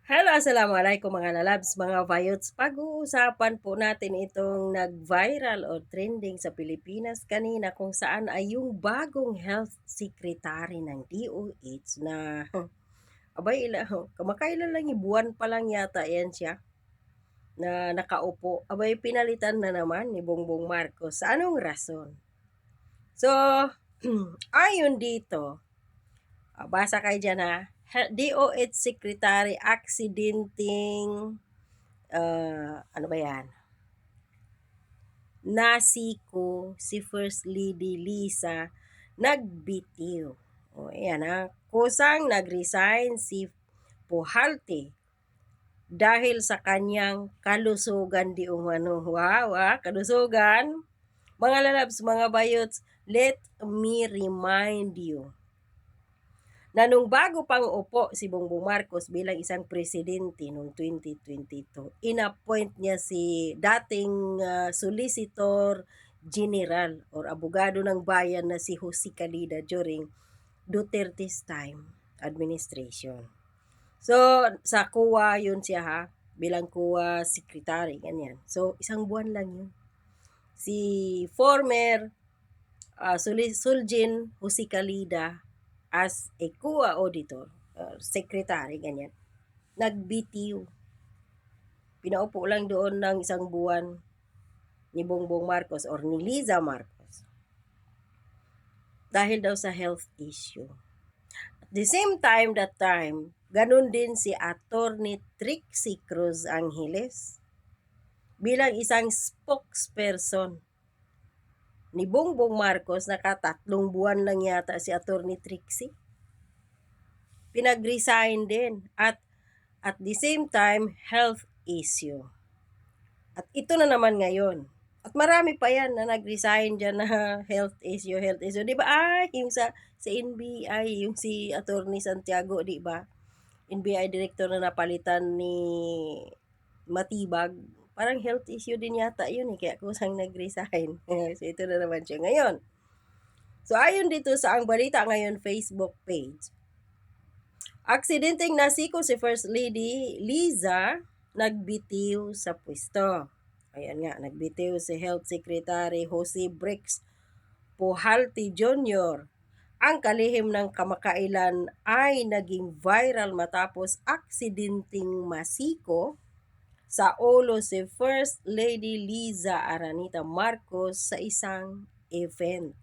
Hello, assalamualaikum mga lalabs, mga vayots. Pag-uusapan po natin itong nag-viral o trending sa Pilipinas kanina kung saan ay yung bagong health secretary ng DOH na abay kamakailan lang yung buwan pa lang yata yan siya na nakaupo. Abay pinalitan na naman ni Bongbong Marcos. Sa anong rason? So, ayon dito, basa kayo dyan ha. DOH Secretary accidenting ano ba yan? Nasiko si First Lady Lisa nagbitiw. O ayan ha. Kusang nag-resign si Puhalte dahil sa kanyang kalusugan di umano. Wow, kalusugan. Mga lalabs, mga bayots, let me remind you na nung bago pang upo si Bongbong Marcos bilang isang presidente noong 2022, inappoint niya si dating Solicitor General or abogado ng bayan na si Jose Calida during Duterte's time administration. So, sa COA yun siya ha, bilang COA secretary, ganyan. So, isang buwan lang yun. Si former Suljin Jose Calida as a COA auditor, secretary, ganyan, nagbitiw. Pinaupo lang doon ng isang buwan ni Bongbong Marcos or ni Liza Marcos dahil daw sa health issue. At the same time, ganun din si Attorney Trixie Cruz Angeles bilang isang spokesperson ni Bongbong Marcos. Nakatatlong buwan lang yata si Attorney Trixie. Pinag-resign din at the same time health issue. At ito na naman ngayon. At marami pa yan na nag-resign dyan na health issue. Di ba? Yung sa NBI, yung si Attorney Santiago, di ba? NBI director na napalitan ni Matibag. Parang health issue din yata yun eh. Kaya kusang nag-resign. So ito na naman siya ngayon. So ayon dito sa Ang Balita Ngayon Facebook page, aksidenteng nasiko si First Lady Liza nagbitiw sa pwesto. Ayan nga, nagbitiw si Health Secretary Jose Brix Puhalte Jr. Ang kalihim ng kamakailan ay naging viral matapos aksidenteng masiko sa ulo si First Lady Liza Aranita Marcos sa isang event.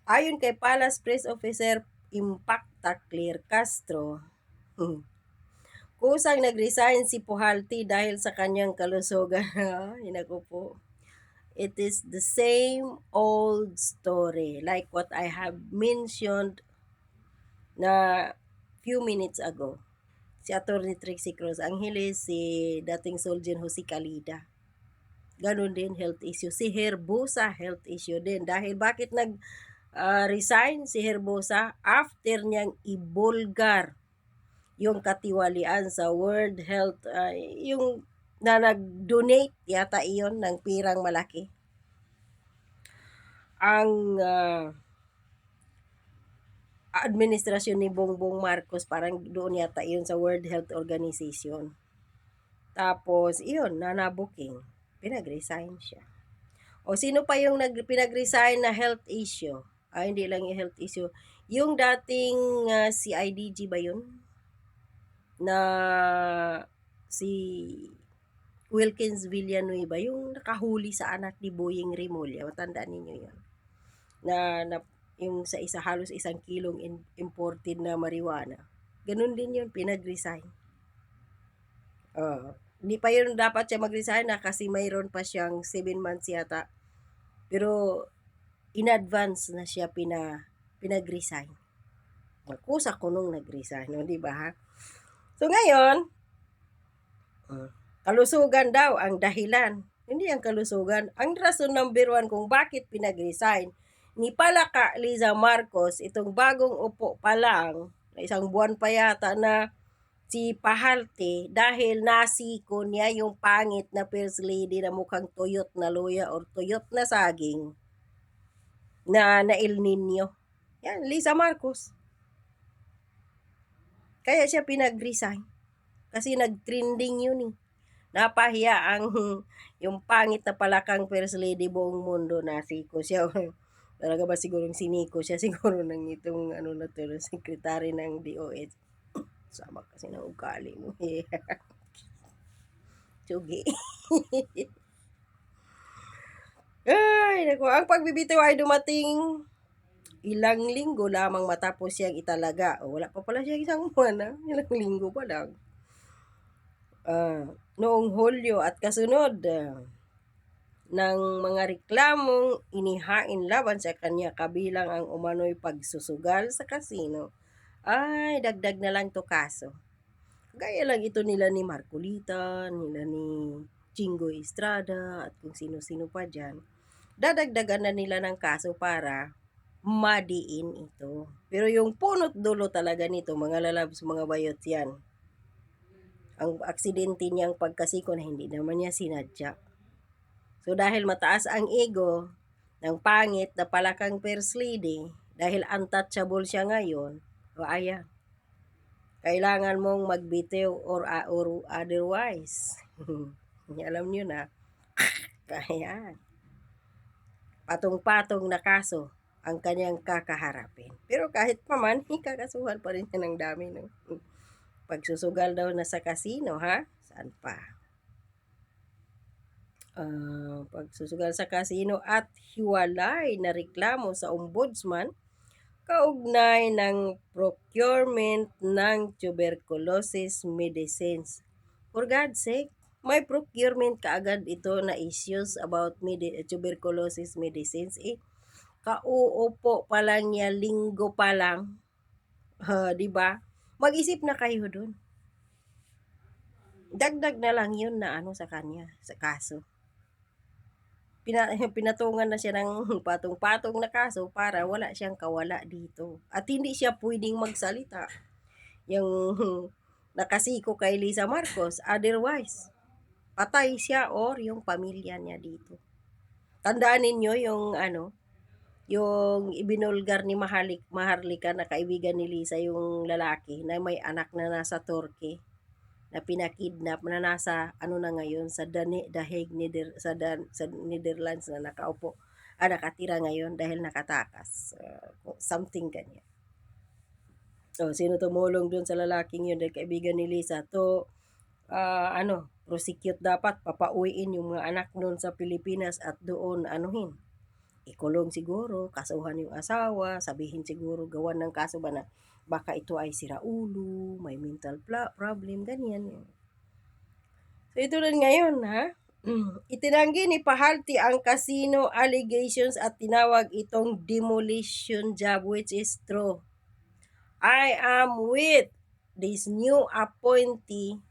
Ayon kay Palace Press Officer Impacta Claire Castro, kusang nag-resign si Puhalte dahil sa kanyang kalusugan. Hinako po. It is the same old story like what I have mentioned na few minutes ago. Si Attorney Trixie Cruz Angeles, si dating Soldier Jose Calida. Ganon din health issue. Si Herbosa health issue din. Dahil bakit resign si Herbosa? After niyang ibulgar yung katiwalian sa World Health, yung na nag-donate yata iyon ng pirang malaki. Ang administrasyon ni Bongbong Marcos, parang doon yata iyon sa World Health Organization. Tapos, iyon, nanabuking. Pinag-resign siya. O sino pa yung pinag-resign na health issue? Hindi lang yung health issue. Yung dating CIDG ba yun? Na si Wilkins Villanueva, yung nakahuli sa anak ni Boying Remulla. Matandaan ninyo yun. Na yung sa halos 1 kilong imported na marijuana. Ganun din yun, pinag-resign. Hindi pa yun dapat siya mag-resign na kasi mayroon pa siyang 7 months yata. Pero in advance na siya pinag-resign. Magkusa ko nung nag-resign, no, di ba ha? So ngayon, kalusugan daw ang dahilan. Hindi ang kalusugan. Ang rason number 1 kung bakit pinag-resign ni Palaka Liza Marcos, itong bagong upo pa lang, isang buwan pa yata na si Puhalte, dahil nasiko niya yung pangit na First Lady na mukhang tuyot na luya or tuyot na saging na El Nino. Yan, Liza Marcos. Kaya siya pinag-resign. Kasi nag-trending yun eh. Napahiya ang yung pangit na palakang first lady buong mundo na siko siya. Talaga ba sigurong siniko siya siguro ng itong ano na to, secretary ng DOH. Sama kasi ng ugali mo. Tsugi. Ay, naku. Ang pagbibitiw ay dumating ilang linggo lamang matapos siyang italaga. O, wala pa pala siya isang buwan, ha? Ilang linggo pa lang. Noong Hulyo at kasunod ng mga reklamong inihain laban sa kanya kabilang ang umano'y pagsusugal sa kasino, ay dagdag na lang to kaso. Gaya lang ito nila ni Marcolita, nila ni Chingo Estrada, at kung sino-sino pa dyan. Dadagdagan na nila ng kaso para madiin ito. Pero yung punot dulo talaga nito, mga lalabs, mga bayot yan. Ang aksidente niyang pagkasiko na hindi naman niya sinadya. So dahil mataas ang ego ng pangit na palakang first lady, dahil untouchable siya ngayon, o ayan, kailangan mong magbitiw or otherwise. Alam nyo na. Kaya, patong-patong na kaso ang kanyang kakaharapin. Pero kahit pa man, kakasuhan pa rin niya ng dami. No? Pagsusugal daw na sa kasino, ha? Saan pa? Pagsusugal sa kasino at hiwalay na reklamo sa ombudsman kaugnay ng procurement ng tuberculosis medicines. For God's sake, may procurement kaagad ito na issues about tuberculosis medicines. Kauupo pa lang niya, linggo pa lang. Di ba? Mag-isip na kayo dun. Dagdag na lang yun na ano sa kanya, sa kaso. Pinatungan na siya ng patong-patong na kaso para wala siyang kawala dito. At hindi siya pwedeng magsalita. Yung nakasiko kay Lisa Marcos, otherwise, patay siya or yung pamilya niya dito. Tandaan ninyo yung yung ibinulgar ni Maharlika na kaibigan ni Lisa, yung lalaki na may anak na nasa Turkey, na pinakidnap na nasa na ngayon sa The Hague sa Netherlands na nakaupo nakatira ngayon dahil nakatakas, something ganyan. So sino tumulong doon sa lalaking yun, dahil kaibigan ni Lisa to prosecute, dapat papauwiin yung mga anak noon sa Pilipinas at doon ikulong siguro, kasuhan yung asawa, sabihin siguro gawan ng kaso ba na baka ito ay siraulo, may mental problem, ganyan. So ito rin ngayon, ha? Itinanggi ni Pahalti ang casino allegations at tinawag itong demolition job, which is true. I am with this new appointee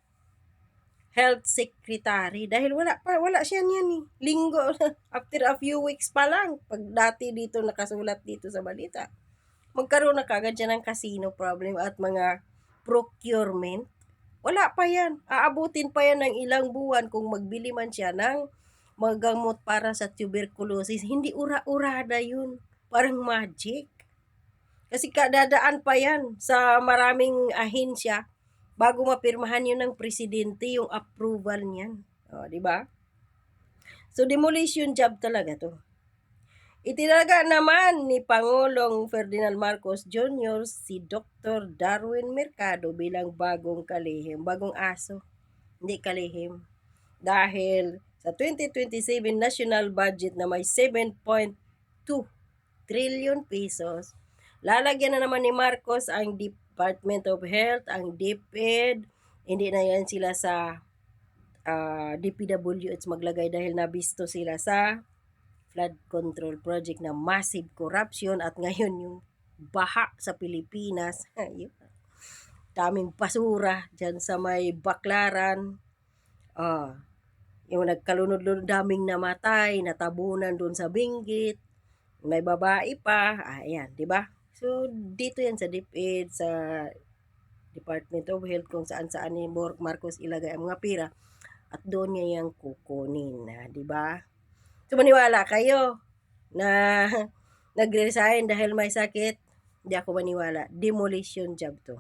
health secretary dahil wala siya niyan eh. Linggo after a few weeks pa lang, pag dati dito nakasulat dito sa balita, magkaroon na kagad siya ng casino problem at mga procurement. Wala pa yan. Aabutin pa yan ng ilang buwan kung magbili man siya ng magamot para sa tuberculosis. Hindi ura-urada yun. Parang magic. Kasi kadadaan pa yan sa maraming ahensya bago mapirmahan yun ng presidente yung approval niyan. Di ba? So demolition job talaga to. Itinaga naman ni Pangulong Ferdinand Marcos Jr. si Dr. Darwin Mercado bilang bagong kalihim, bagong aso, hindi kalihim. Dahil sa 2027 national budget na may 7.2 trillion pesos, lalagyan na naman ni Marcos ang Department of Health, ang DepEd, hindi na yan sila sa DPWH maglagay dahil nabisto sila sa flood control project na massive corruption at ngayon yung baha sa Pilipinas. Daming basura dyan sa may Baklaran. Yung nagkalunod-lunod, daming namatay, natabunan doon sa Benguet. May babae pa. Ayan, di ba? So, dito yan sa DepEd, sa Department of Health, kung saan-saan ni Marcos ilagay ang mga pira. At doon niya yung kukunin, di ba? So, maniwala kayo na nag-resign dahil may sakit? Hindi ako maniwala. Demolition job to.